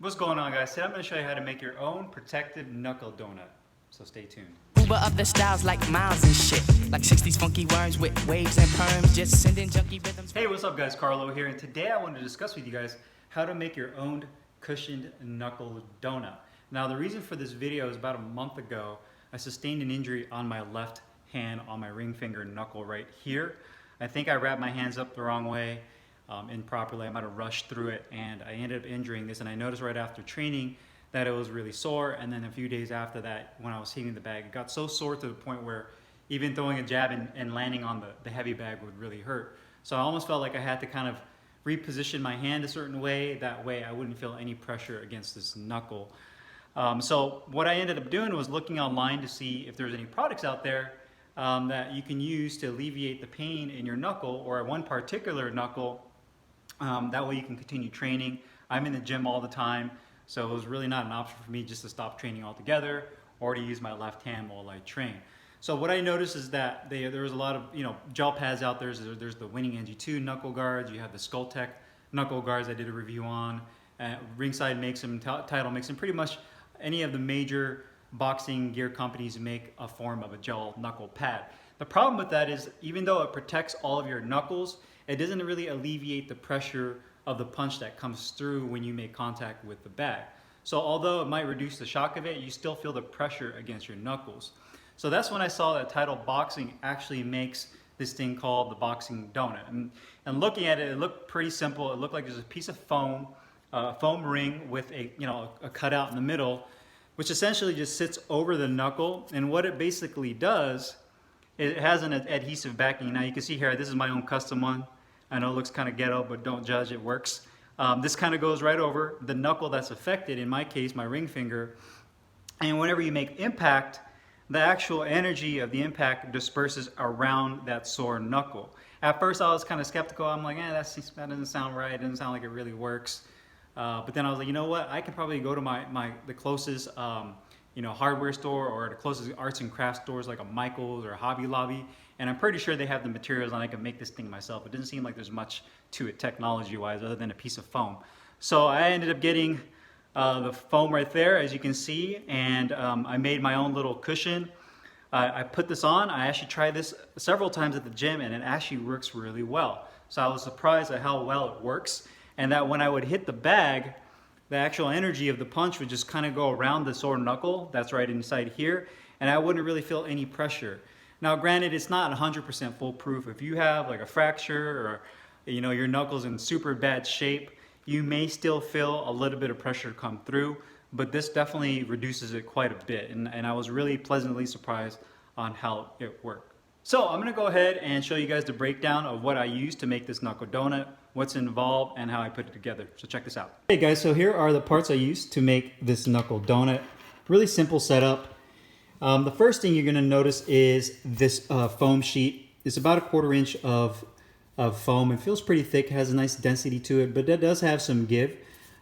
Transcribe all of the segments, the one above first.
What's going on, guys? Today I'm going to show you how to make your own protective knuckle donut. So stay tuned. Uber up the styles like miles and shit. Like 60s funky worms with waves and perms. Just sending junky rhythms. Hey, what's up, guys? Carlo here. And today I wanted to discuss with you guys how to make your own cushioned knuckle donut. Now, the reason for this video is about a month ago, I sustained an injury on my left hand on my ring finger knuckle right here. I think I wrapped my hands up the wrong way. Improperly. I might have rushed through it and I ended up injuring this, and I noticed right after training that it was really sore, and then a few days after that when I was hitting the bag, it got so sore to the point where even throwing a jab and landing on the heavy bag would really hurt. So I almost felt like I had to kind of reposition my hand a certain way, that way I wouldn't feel any pressure against this knuckle. So what I ended up doing was looking online to see if there's any products out there that you can use to alleviate the pain in your knuckle, or one particular knuckle. That way you can continue training. I'm in the gym all the time, so it was really not an option for me just to stop training altogether or to use my left hand while I train. So what I noticed is that there was a lot of gel pads out there. There's the Winning NG2 knuckle guards. You have the Skulltech knuckle guards I did a review on. Ringside makes them, Title makes them. Pretty much any of the major boxing gear companies make a form of a gel knuckle pad. The problem with that is, even though it protects all of your knuckles, it doesn't really alleviate the pressure of the punch that comes through when you make contact with the bag. So although it might reduce the shock of it, you still feel the pressure against your knuckles. So that's when I saw that Title Boxing actually makes this thing called the boxing donut. And looking at it, it looked pretty simple. It looked like there's a piece of foam, foam ring with a cutout in the middle, which essentially just sits over the knuckle. And what it basically does, it has an adhesive backing. Now you can see here, this is my own custom one. I know it looks kind of ghetto, but don't judge, it works. This kind of goes right over the knuckle that's affected, in my case, my ring finger. And whenever you make impact, the actual energy of the impact disperses around that sore knuckle. At first I was kind of skeptical. I'm like, that doesn't sound right. It doesn't sound like it really works. But then I was like, you know what? I can probably go to the closest hardware store, or the closest arts and crafts stores like a Michael's or a Hobby Lobby, and I'm pretty sure they have the materials and I can make this thing myself. It doesn't seem like there's much to it technology-wise other than a piece of foam. So I ended up getting the foam right there, as you can see, and I made my own little cushion. I put this on. I actually tried this several times at the gym, and it actually works really well. So I was surprised at how well it works, and that when I would hit the bag, the actual energy of the punch would just kind of go around the sore knuckle that's right inside here, and I wouldn't really feel any pressure. Now granted, it's not 100% foolproof. If you have like a fracture, or your knuckle's in super bad shape, you may still feel a little bit of pressure come through, but this definitely reduces it quite a bit, and I was really pleasantly surprised on how it worked. So I'm going to go ahead and show you guys the breakdown of what I used to make this knuckle donut, what's involved, and how I put it together. So check this out. Hey guys, so here are the parts I used to make this knuckle donut. Really simple setup. The first thing you're going to notice is this foam sheet. It's about 1/4 inch of foam. It feels pretty thick, has a nice density to it, but it does have some give.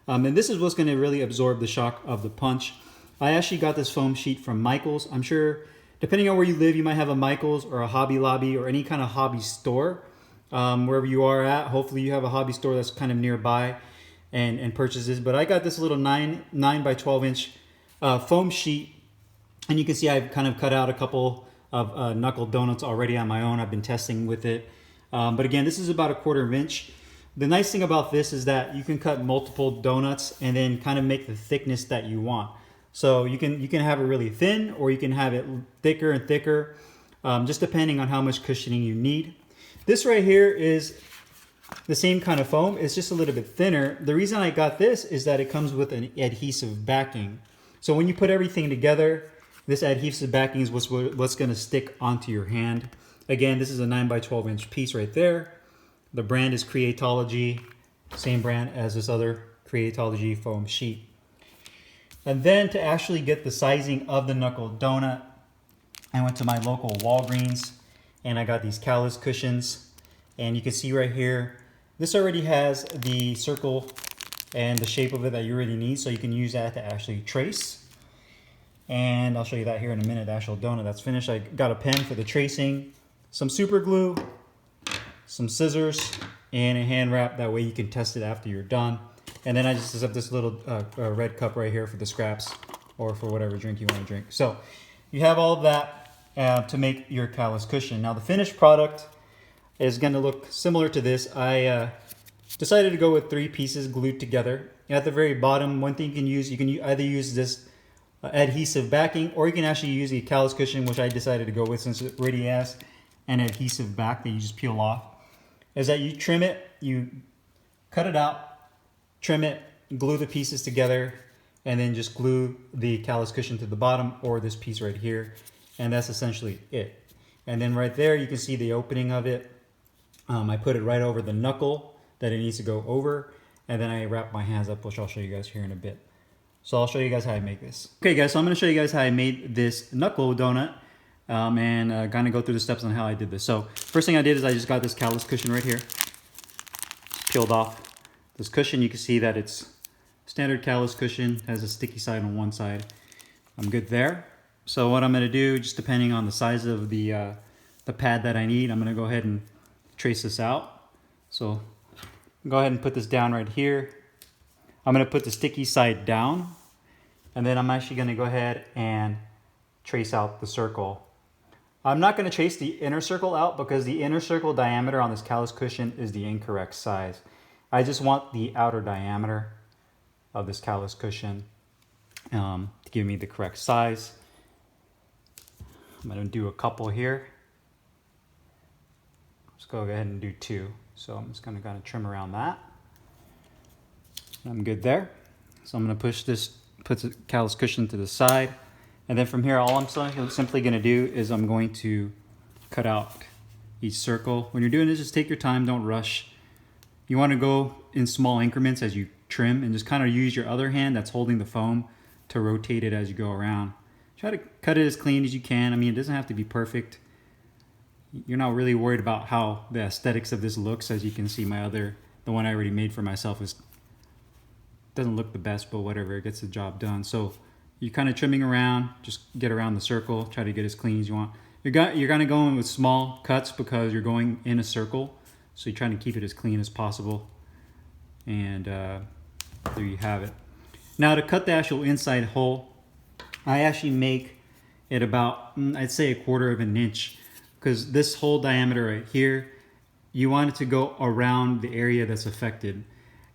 And this is what's going to really absorb the shock of the punch. I actually got this foam sheet from Michael's. I'm sure, depending on where you live, you might have a Michael's or a Hobby Lobby or any kind of hobby store. Wherever you are at, hopefully you have a hobby store that's kind of nearby and purchase this. But I got this little 9 by 12 inch foam sheet, and you can see I've kind of cut out a couple of knuckle donuts already on my own. I've been testing with it. But again, this is about 1/4 inch. The nice thing about this is that you can cut multiple donuts and then kind of make the thickness that you want. So you can have it really thin, or you can have it thicker and thicker, just depending on how much cushioning you need. This right here is the same kind of foam. It's just a little bit thinner. The reason I got this is that it comes with an adhesive backing. So when you put everything together, this adhesive backing is what's going to stick onto your hand. Again, this is a 9 by 12 inch piece right there. The brand is Creatology, same brand as this other Creatology foam sheet. And then to actually get the sizing of the knuckle donut, I went to my local Walgreens and I got these Callus cushions. And you can see right here, this already has the circle and the shape of it that you already need, so you can use that to actually trace. And I'll show you that here in a minute, the actual donut that's finished. I got a pen for the tracing, some super glue, some scissors, and a hand wrap. That way you can test it after you're done. And then I just have this little red cup right here for the scraps or for whatever drink you want to drink. So you have all of that to make your Callus cushion. Now the finished product is going to look similar to this. I decided to go with 3 pieces glued together. At the very bottom, one thing you can either use this adhesive backing, or you can actually use the Callus cushion, which I decided to go with since it already has an adhesive back that you just peel off. Is that you trim it, you cut it out, trim it, glue the pieces together, and then just glue the Callus cushion to the bottom or this piece right here. And that's essentially it. And then right there, you can see the opening of it. I put it right over the knuckle that it needs to go over. And then I wrap my hands up, which I'll show you guys here in a bit. So I'll show you guys how I make this. Okay guys, so I'm gonna show you guys how I made this knuckle donut and kind of go through the steps on how I did this. So first thing I did is I just got this Callus cushion right here. Peeled off this cushion. You can see that it's standard Callus cushion, has a sticky side on one side. I'm good there. So what I'm gonna do, just depending on the size of the pad that I need, I'm gonna go ahead and trace this out. So go ahead and put this down right here. I'm going to put the sticky side down, and then I'm actually going to go ahead and trace out the circle. I'm not going to trace the inner circle out because the inner circle diameter on this Callus cushion is the incorrect size. I just want the outer diameter of this Callus cushion to give me the correct size. I'm going to do a couple here. Let's go ahead and do 2. So I'm just going to kind of trim around that. I'm good there. So I'm going to put the Callus cushion to the side. And then from here, all I'm simply going to do is I'm going to cut out each circle. When you're doing this, just take your time, don't rush. You want to go in small increments as you trim and just kind of use your other hand that's holding the foam to rotate it as you go around. Try to cut it as clean as you can. I mean, it doesn't have to be perfect. You're not really worried about how the aesthetics of this looks. As you can see, the one I already made for myself doesn't look the best, but whatever, it gets the job done. So you're kind of trimming around, just get around the circle, try to get as clean as you want. You're gonna go in with small cuts because you're going in a circle, so you're trying to keep it as clean as possible. And there you have it. Now to cut the actual inside hole, I actually make it about, I'd say 1/4 of an inch, because this whole diameter right here, you want it to go around the area that's affected.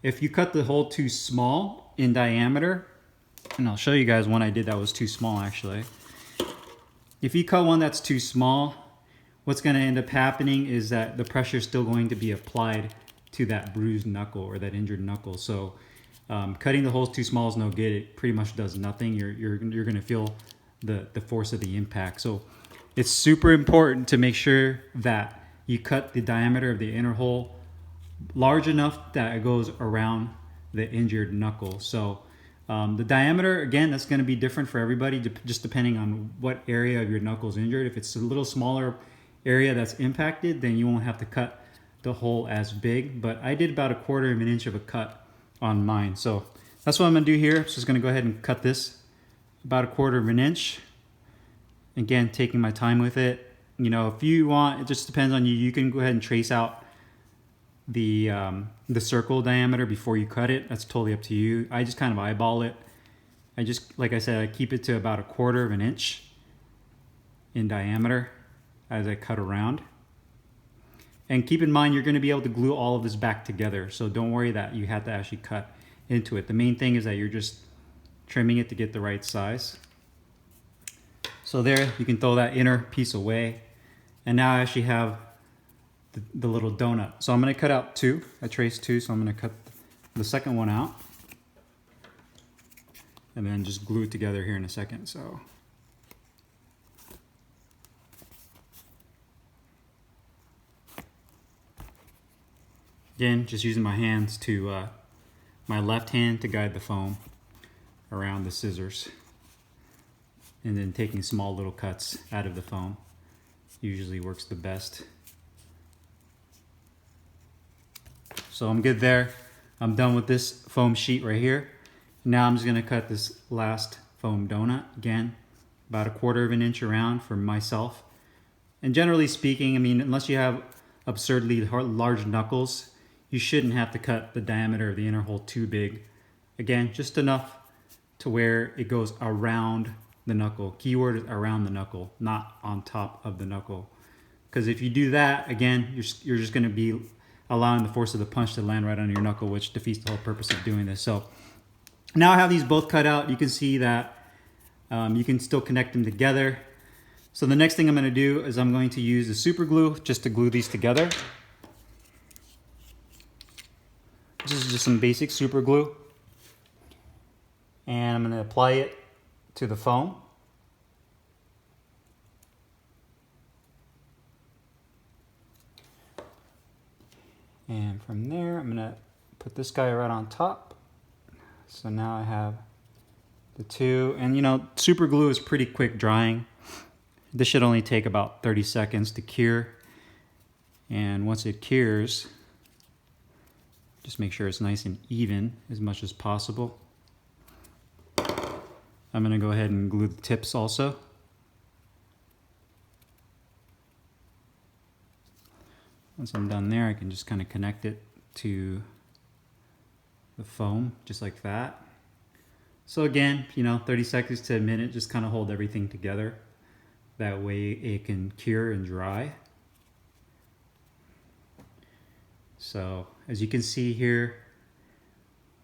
If you cut the hole too small in diameter, and I'll show you guys one I did that was too small actually. If you cut one that's too small, what's going to end up happening is that the pressure is still going to be applied to that bruised knuckle or that injured knuckle. So cutting the holes too small is no good. It pretty much does nothing. You're going to feel the force of the impact. So it's super important to make sure that you cut the diameter of the inner hole large enough that it goes around the injured knuckle. So the diameter, again, that's going to be different for everybody, just depending on what area of your knuckle is injured. If it's a little smaller area that's impacted, then you won't have to cut the hole as big. But I did about 1/4 of an inch of a cut on mine. So that's what I'm going to do here. I'm just going to go ahead and cut this about 1/4 of an inch. Again, taking my time with it. You know, if you want, it just depends on you. You can go ahead and trace out the circle diameter before you cut it. That's totally up to you. I just kind of eyeball it. I just, like I said, I keep it to about 1/4 of an inch in diameter as I cut around. And keep in mind, you're going to be able to glue all of this back together. So don't worry that you have to actually cut into it. The main thing is that you're just trimming it to get the right size. So there, you can throw that inner piece away. And now I actually have the little donut. So I'm going to cut out 2. I traced 2, so I'm going to cut the second one out. And then just glue it together here in a second. So again, just using my hands to, my left hand to guide the foam around the scissors. And then taking small little cuts out of the foam usually works the best. So I'm good there. I'm done with this foam sheet right here. Now I'm just gonna cut this last foam donut. Again, about 1/4 of an inch around for myself. And generally speaking, I mean, unless you have absurdly large knuckles, you shouldn't have to cut the diameter of the inner hole too big. Again, just enough to where it goes around the knuckle. Keyword is around the knuckle, not on top of the knuckle. Because if you do that, again, you're just going to be allowing the force of the punch to land right on your knuckle, which defeats the whole purpose of doing this. So now I have these both cut out. You can see that you can still connect them together. So the next thing I'm going to do is I'm going to use the super glue just to glue these together. This is just some basic super glue. And I'm going to apply it to the foam. And from there, I'm going to put this guy right on top. So now I have the two. And you know, super glue is pretty quick drying. This should only take about 30 seconds to cure. And once it cures, just make sure it's nice and even as much as possible. I'm going to go ahead and glue the tips also. Once I'm done there, I can just kind of connect it to the foam, just like that. So again, you know, 30 seconds to a minute, just kind of hold everything together. That way it can cure and dry. So as you can see here,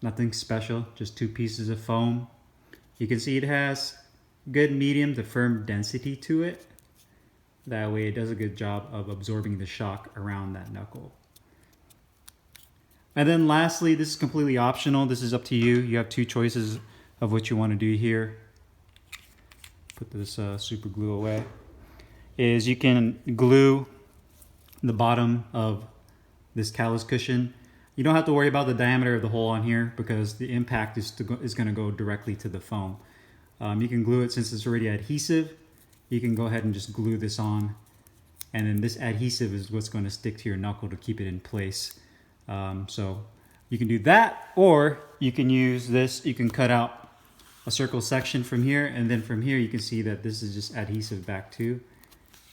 nothing special, just two pieces of foam. You can see it has good medium to firm density to it. That way it does a good job of absorbing the shock around that knuckle. And then lastly, this is completely optional. This is up to you. You have two choices of what you want to do here. Put this super glue away. Is you can glue the bottom of this Callus cushion. You don't have to worry about the diameter of the hole on here because the impact is going to go directly to the foam. You can glue it since it's already adhesive. You can go ahead and just glue this on, and then this adhesive is what's going to stick to your knuckle to keep it in place. So you can do that, or you can use this. You can cut out a circle section from here, and then from here you can see that this is just adhesive back too,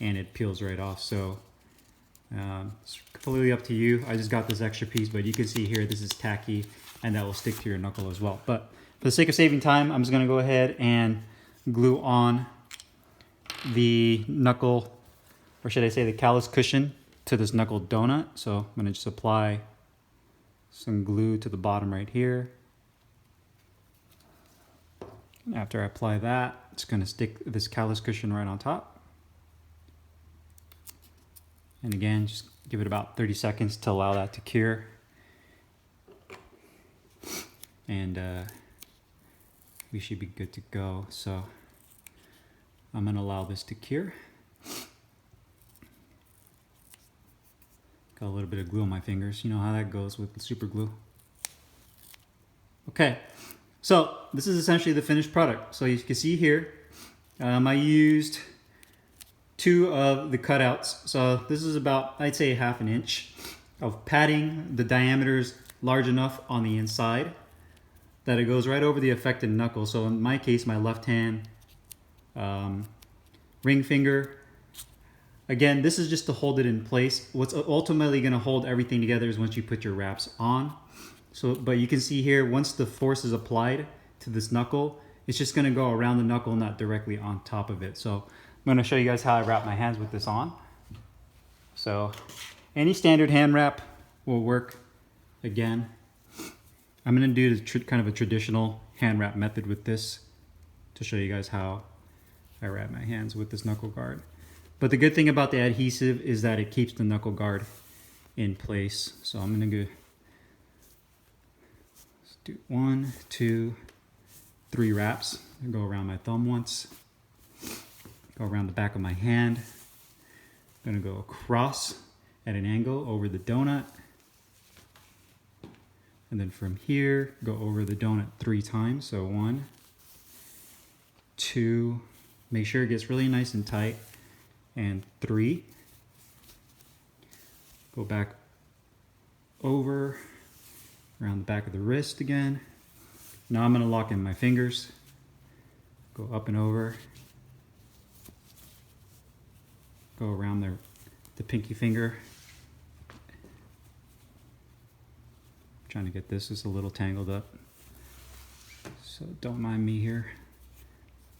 and it peels right off. So it's completely up to you. I just got this extra piece, but you can see here this is tacky, and that will stick to your knuckle as well. But for the sake of saving time, I'm just going to go ahead and glue on the knuckle, or should I say the Callus cushion, to this knuckle donut. So I'm going to just apply some glue to the bottom right here. After I apply that, it's going to stick this Callus cushion right on top. And again, just give it about 30 seconds to allow that to cure. And we should be good to go. So I'm going to allow this to cure. Got a little bit of glue on my fingers. You know how that goes with the super glue. Okay, so this is essentially the finished product. So you can see here, I used two of the cutouts. So this is about, I'd say, 1/2 inch of padding. The diameter's large enough on the inside that it goes right over the affected knuckle. So in my case, my left hand ring finger. Again, this is just to hold it in place. What's ultimately going to hold everything together is once you put your wraps on. So, but you can see here, once the force is applied to this knuckle, it's just going to go around the knuckle, not directly on top of it. So I'm going to show you guys how I wrap my hands with this on. So any standard hand wrap will work. Again, I'm going to do kind of a traditional hand wrap method with this to show you guys how I wrap my hands with this knuckle guard. But the good thing about the adhesive is that it keeps the knuckle guard in place. So I'm going to do 1, 2, 3 wraps. Go around my thumb once. Go around the back of my hand. I'm going to go across at an angle over the donut. And then from here, go over the donut 3 times. So 1, 2, make sure it gets really nice and tight. And 3. Go back over, around the back of the wrist again. Now I'm going to lock in my fingers. Go up and over. Go around the pinky finger. Trying to get this just a little tangled up. So don't mind me here.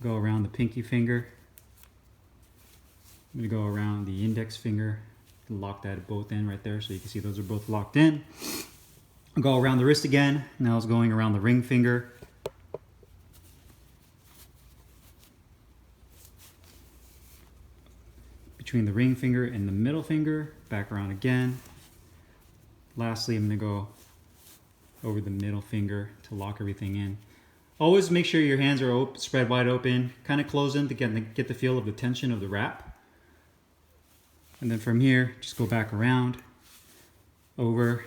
Go around the pinky finger. I'm gonna go around the index finger. Lock that at both ends right there so you can see those are both locked in. I'll go around the wrist again. Now it's going around the ring finger. Between the ring finger and the middle finger, back around again. Lastly, I'm gonna go over the middle finger to lock everything in. Always make sure your hands are spread wide open, kind of close them to get the feel of the tension of the wrap. And then from here, just go back around, over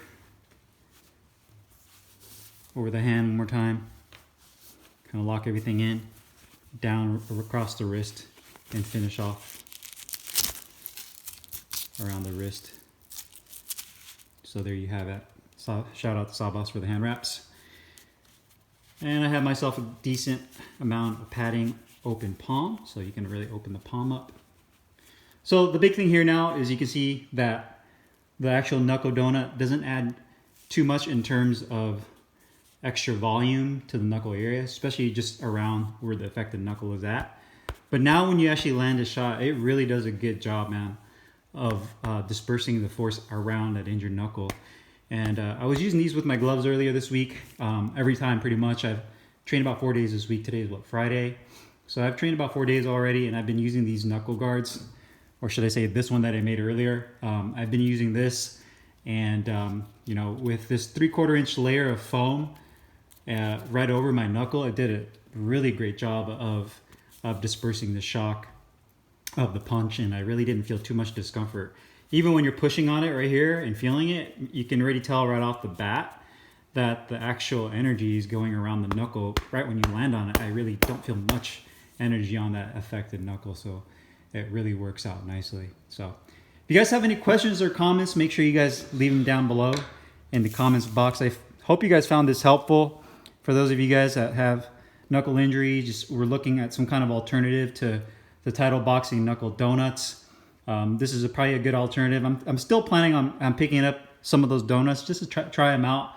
the hand one more time. Kind of lock everything in, down across the wrist, and finish off around the wrist. So there you have it. Shout out to Sawboss for the hand wraps. And I have myself a decent amount of padding open palm, so you can really open the palm up. So the big thing here now is you can see that the actual knuckle donut doesn't add too much in terms of extra volume to the knuckle area, especially just around where the affected knuckle is at. But now when you actually land a shot, it really does a good job, man, of dispersing the force around that injured knuckle. And I was using these with my gloves earlier this week. Every time pretty much. I've trained about 4 days this week. Today is what, Friday? So I've trained about 4 days already, and I've been using these knuckle guards, or should I say this one that I made earlier. I've been using this, and you know, with this 3/4 inch layer of foam right over my knuckle, it did a really great job of dispersing the shock of the punch, and I really didn't feel too much discomfort. Even when you're pushing on it right here and feeling it, you can already tell right off the bat that the actual energy is going around the knuckle. Right when you land on it, I really don't feel much energy on that affected knuckle, so it really works out nicely. So if you guys have any questions or comments, make sure you guys leave them down below in the comments box. I hope you guys found this helpful. For those of you guys that have knuckle injury, just we're looking at some kind of alternative to the title boxing knuckle donuts. This is probably a good alternative. I'm still planning on picking up some of those donuts just to try them out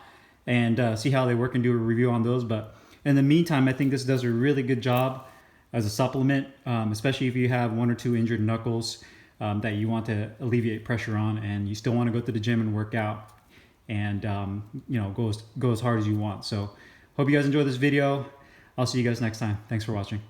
and see how they work and do a review on those. But in the meantime, I think this does a really good job as a supplement, especially if you have 1 or 2 injured knuckles that you want to alleviate pressure on, and you still want to go to the gym and work out and you know, go as hard as you want. So hope you guys enjoyed this video. I'll see you guys next time. Thanks for watching.